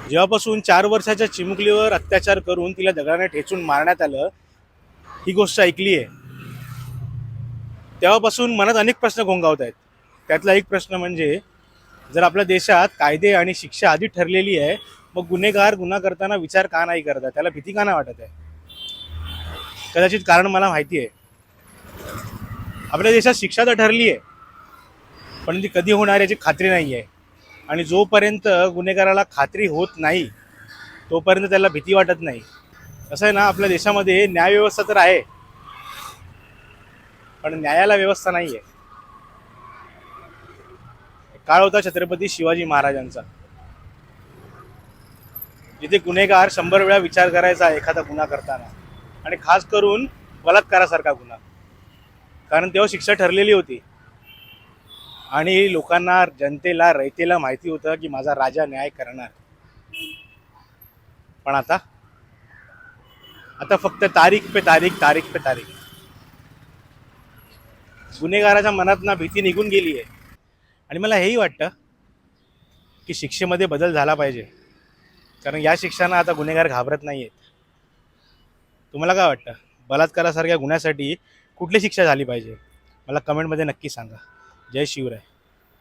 जेव्हापासून 4 वर्षाच्या चिमुकलीवर अत्याचार करून तिला दगडाने ठेचून मारण्यात आलं, ही गोष्ट ऐकली आहे, तेव्हापासून मनात अनेक प्रश्न घोंगावत आहेत. त्यातला एक प्रश्न म्हणजे, जर आपल्या देशात कायदे आणि शिक्षा आधी ठरलेली आहे, मग गुन्हेगार गुन्हा करताना विचार का नाही करत आहे, त्याला भीती का नाही वाटत आहे? कदाचित कारण मला माहिती आहे. आपल्या देशात शिक्षा तर ठरली आहे, पण ती कधी होणार याची खात्री नाही आहे. आणि जोपर्यंत गुन्हेगाराला खात्री होत नाही तोपर्यंत त्याला भीती वाटत नाही. असं आहे ना, आपल्या देशामध्ये न्यायव्यवस्था तर आहे, पण न्यायाला व्यवस्था नाही आहे. काळ होता छत्रपती शिवाजी महाराजांचा, जिथे गुन्हेगार 100 वेळा विचार करायचा एखादा गुन्हा करताना, आणि खास करून बलात्कारासारखा गुन्हा. कारण तेव्हा शिक्षा ठरलेली होती आणि लोकांना, जनतेला, रयतेला माहिती होतं की माझा राजा न्याय करणार. पण आता आता फक्त तारीख पे तारीख, तारीख पे तारीख. गुन्हेगाराच्या मनात ना भीती निघून गेली आहे. आणि मला हेही वाटतं की शिक्षेमध्ये बदल झाला पाहिजे, कारण या शिक्षांना आता गुन्हेगार घाबरत नाही आहेत. तुम्हाला काय वाटतं, बलात्कारासारख्या गुन्ह्यासाठी कुठली शिक्षा झाली पाहिजे? मला कमेंटमध्ये नक्की सांगा. जय शिवराय.